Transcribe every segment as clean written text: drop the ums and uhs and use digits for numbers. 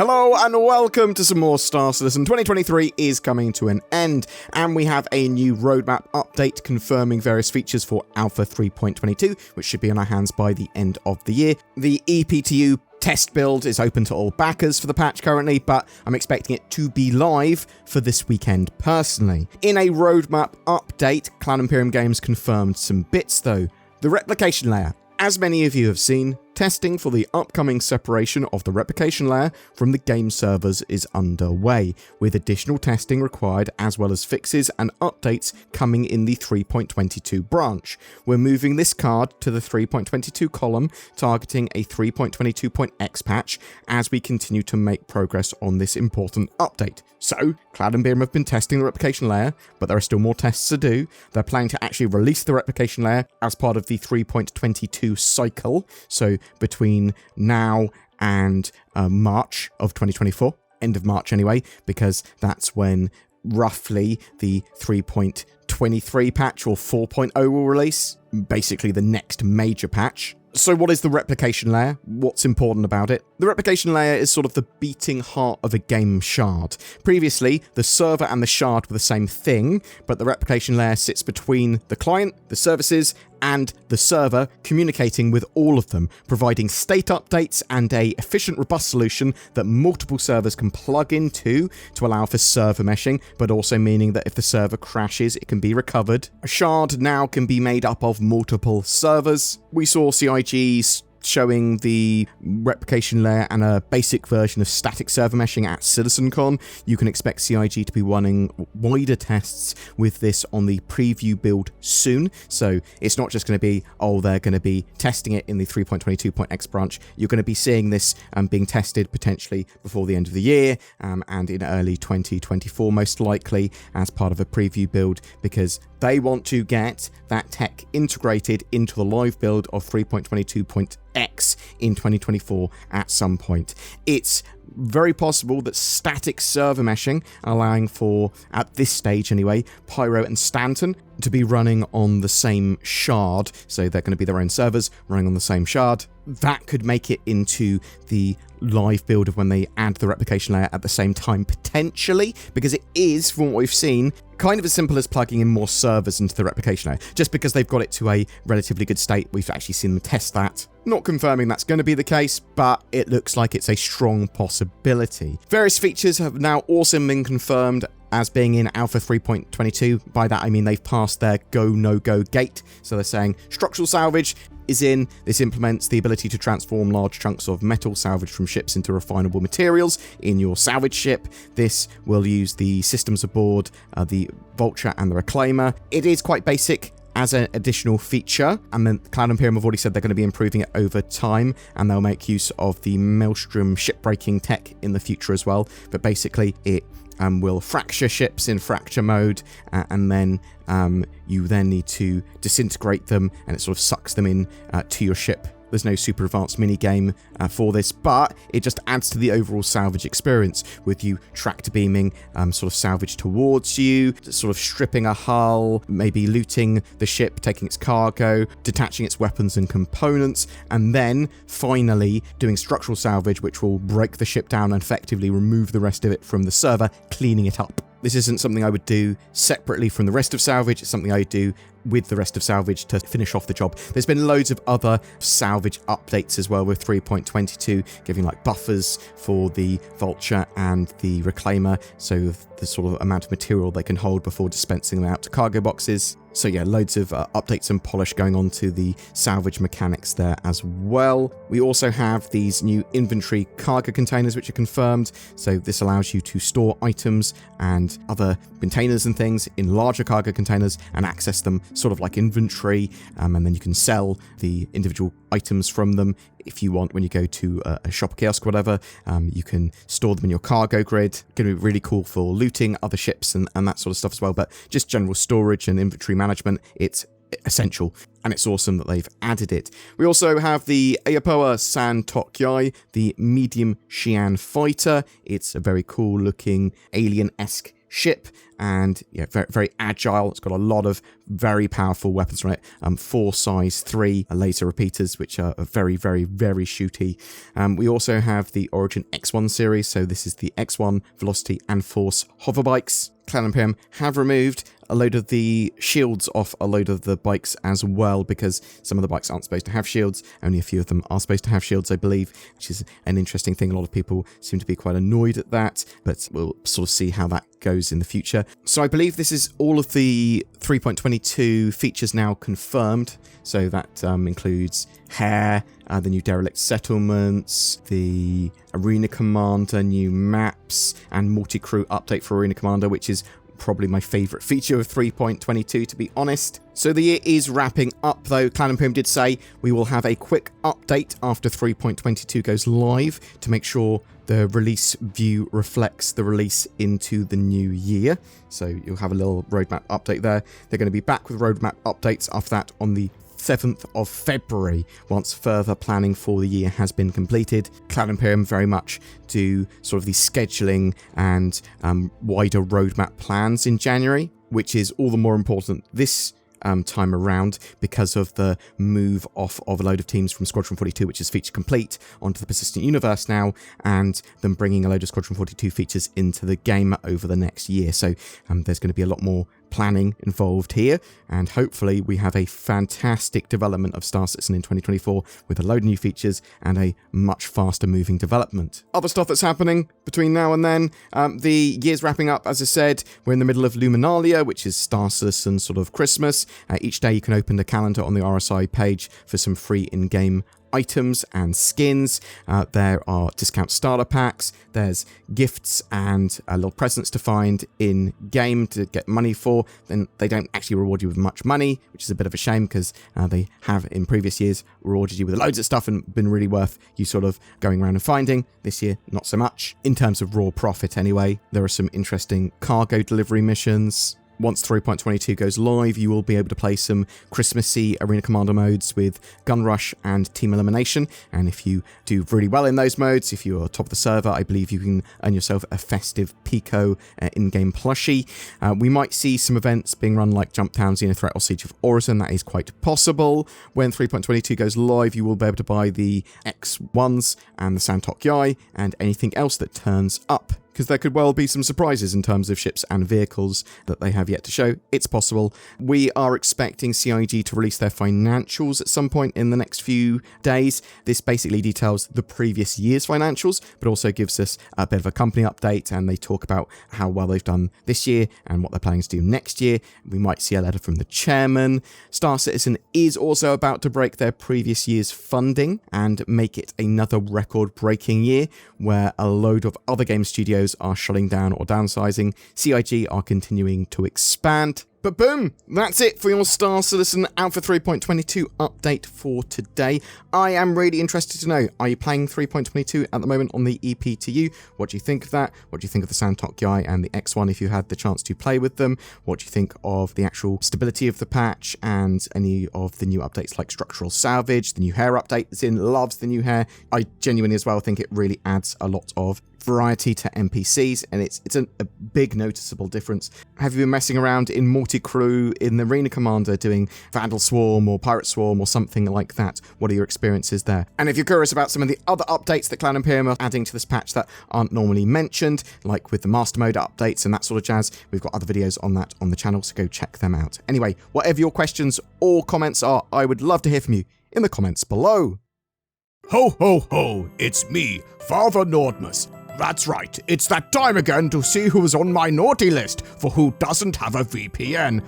Hello and welcome to some more Star Citizen. 2023 is coming to an end, and we have a new roadmap update confirming various features for Alpha 3.22, which should be in our hands by the end of the year. The EPTU test build is open to all backers for the patch currently, but I'm expecting it to be live for this weekend personally. In a roadmap update, Cloud Imperium Games confirmed some bits though. The replication layer. As many of you have seen, testing for the upcoming separation of the replication layer from the game servers is underway, with additional testing required as well as fixes and updates coming in the 3.22 branch. We're moving this card to the 3.22 column, targeting a 3.22.x patch as we continue to make progress on this important update. So, Cloud Imperium have been testing the replication layer, but there are still more tests to do. They're planning to actually release the replication layer as part of the 3.22 cycle, so between now and March of 2024, end of March anyway, because that's when roughly the 3.23 patch or 4.0 will release, basically the next major patch. So what is the replication layer? What's important about it? The replication layer is sort of the beating heart of a game shard. Previously, the server and the shard were the same thing, but the replication layer sits between the client, the services, and the server, communicating with all of them, providing state updates and a efficient, robust solution that multiple servers can plug into to allow for server meshing, but also meaning that if the server crashes, it can be recovered. A shard now can be made up of multiple servers. We saw CIGs showing the replication layer and a basic version of static server meshing at CitizenCon. You can expect CIG to be running wider tests with this on the preview build soon. So it's not just going to be, they're going to be testing it in the 3.22.x branch. You're going to be seeing this being tested potentially before the end of the year and in early 2024 most likely as part of a preview build, because they want to get that tech integrated into the live build of 3.22.x in 2024 at some point. It's very possible that static server meshing, allowing for, at this stage anyway, Pyro and Stanton to be running on the same shard, so they're going to be their own servers running on the same shard. That could make it into the live build of when they add the replication layer at the same time, potentially, because it is, from what we've seen, kind of as simple as plugging in more servers into the replication layer. Just because they've got it to a relatively good state, we've actually seen them test that. Not confirming that's going to be the case, but it looks like it's a strong possibility. Various features have now also been confirmed as being in Alpha 3.22. By that I mean they've passed their go, no-go gate. So they're saying structural salvage is in. This implements the ability to transform large chunks of metal salvaged from ships into refinable materials in your salvage ship. This will use the systems aboard the Vulture and the Reclaimer. It is quite basic as an additional feature, and then Cloud Imperium have already said they're going to be improving it over time, and they'll make use of the Maelstrom shipbreaking tech in the future as well. But basically it will fracture ships in fracture mode, and then you then need to disintegrate them, and it sort of sucks them in to your ship. There's no super advanced minigame for this, but it just adds to the overall salvage experience, with you tractor beaming sort of salvage towards you, sort of stripping a hull, maybe looting the ship, taking its cargo, detaching its weapons and components, and then finally doing structural salvage, which will break the ship down and effectively remove the rest of it from the server, cleaning it up. This isn't something I would do separately from the rest of salvage. It's something I do with the rest of salvage to finish off the job. There's been loads of other salvage updates as well with 3.22, giving like buffers for the Vulture and the Reclaimer, so the sort of amount of material they can hold before dispensing them out to cargo boxes. So yeah, loads of updates and polish going on to the salvage mechanics there as well. We also have these new inventory cargo containers which are confirmed. So this allows you to store items and other containers and things in larger cargo containers and access them sort of like inventory, and then you can sell the individual items from them if you want when you go to a shop kiosk or whatever. You can store them in your cargo grid. Going to be really cool for looting other ships and that sort of stuff as well, but just general storage and inventory management, it's essential, and it's awesome that they've added it. We also have the Ayapoa San Tokyai, the medium Xi'an fighter. It's a very cool looking alien-esque ship, and very, very agile. It's got a lot of very powerful weapons on it. 4 size 3 laser repeaters, which are very, very, very shooty. We also have the Origin X1 series, so this is the X1 Velocity and Force hover bikes. Cloud Imperium have removed a load of the shields off a load of the bikes as well, because some of the bikes aren't supposed to have shields. Only a few of them are supposed to have shields, I believe, which is an interesting thing. A lot of people seem to be quite annoyed at that, but we'll sort of see how that goes in the future. So I believe this is all of the 3.22 features now confirmed. So that includes Hair, the new derelict settlements, the Arena Commander, new maps, and multi-crew update for Arena Commander, which is probably my favourite feature of 3.22, to be honest. So the year is wrapping up, though. Cloud Imperium did say we will have a quick update after 3.22 goes live to make sure the release view reflects the release into the new year. So you'll have a little roadmap update there. They're going to be back with roadmap updates after that on the 7th of February, once further planning for the year has been completed. Cloud Imperium very much do sort of the scheduling and wider roadmap plans in January, which is all the more important this time around because of the move off of a load of teams from Squadron 42, which is feature complete, onto the Persistent Universe now, and them bringing a load of Squadron 42 features into the game over the next year. So there's going to be a lot more planning involved here, and hopefully we have a fantastic development of Star Citizen in 2024 with a load of new features and a much faster moving development. Other stuff that's happening between now and then, the year's wrapping up. As I said, we're in the middle of Luminalia, which is Star Citizen sort of Christmas. Each day you can open the calendar on the RSI page for some free in-game items and skins. There are discount starter packs, there's gifts and little presents to find in game to get money for. Then they don't actually reward you with much money, which is a bit of a shame, because they have in previous years rewarded you with loads of stuff and been really worth you sort of going around and finding. This year, not so much. In terms of raw profit anyway, there are some interesting cargo delivery missions. Once 3.22 goes live, you will be able to play some Christmassy Arena Commander modes with Gun Rush and Team Elimination. And if you do really well in those modes, if you're top of the server, I believe you can earn yourself a festive Pico in-game plushie. We might see some events being run like Jump Town, Xenothreat, or Siege of Orison. That is quite possible. When 3.22 goes live, you will be able to buy the X1s and the Santok Yai and anything else that turns up, because there could well be some surprises in terms of ships and vehicles that they have yet to show. It's possible. We are expecting CIG to release their financials at some point in the next few days. This basically details the previous year's financials, but also gives us a bit of a company update, and they talk about how well they've done this year and what they're planning to do next year. We might see a letter from the chairman. Star Citizen is also about to break their previous year's funding and make it another record-breaking year, where a load of other game studios are shutting down or downsizing. CIG are continuing to expand. But boom, that's it for your Star Citizen Alpha 3.22 update for today. I am really interested to know, are you playing 3.22 at the moment on the EPTU? What do you think of that? What do you think of the Santok Yai and the X1 if you had the chance to play with them? What do you think of the actual stability of the patch and any of the new updates like Structural Salvage, the new hair update that's in? Loves the new hair. I genuinely as well think it really adds a lot of variety to NPCs, and it's a big noticeable difference. Have you been messing around in multi-crew in the Arena Commander doing Vandal Swarm or Pirate Swarm or something like that? What are your experiences there? And if you're curious about some of the other updates that Cloud Imperium are adding to this patch that aren't normally mentioned, like with the Master Mode updates and that sort of jazz, we've got other videos on that on the channel, so go check them out. Anyway, whatever your questions or comments are, I would love to hear from you in the comments below. Ho ho ho, it's me, Father Nordmus. That's right, it's that time again to see who's on my naughty list for who doesn't have a VPN.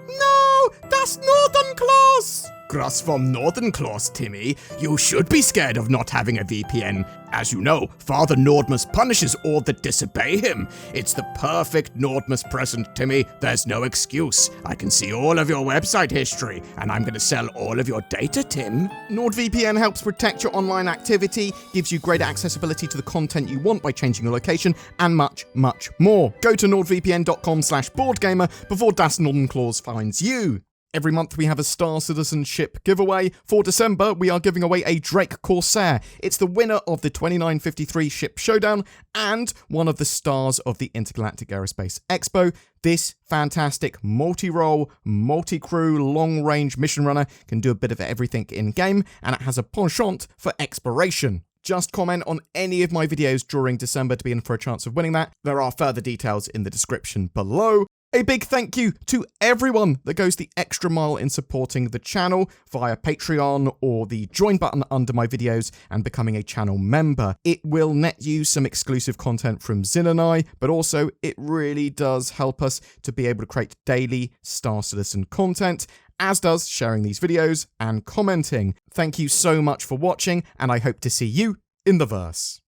No, that's Northern Claws! Grass from Northern Claws, Timmy. You should be scared of not having a VPN. As you know, Father Nordmus punishes all that disobey him. It's the perfect Nordmus present, Timmy. There's no excuse. I can see all of your website history, and I'm going to sell all of your data, Tim. NordVPN helps protect your online activity, gives you greater accessibility to the content you want by changing your location, and much, much more. Go to nordvpn.com/BoredGamer before Das Northern Claws finds you. Every month we have a Star Citizenship giveaway. For December, we are giving away a Drake Corsair. It's the winner of the 2953 Ship Showdown and one of the stars of the Intergalactic Aerospace Expo. This fantastic multi-role, multi-crew, long-range mission runner can do a bit of everything in-game, and it has a penchant for exploration. Just comment on any of my videos during December to be in for a chance of winning that. There are further details in the description below. A big thank you to everyone that goes the extra mile in supporting the channel via Patreon or the join button under my videos and becoming a channel member. It will net you some exclusive content from Zin and I, but also it really does help us to be able to create daily Star Citizen content, as does sharing these videos and commenting. Thank you so much for watching, and I hope to see you in the verse.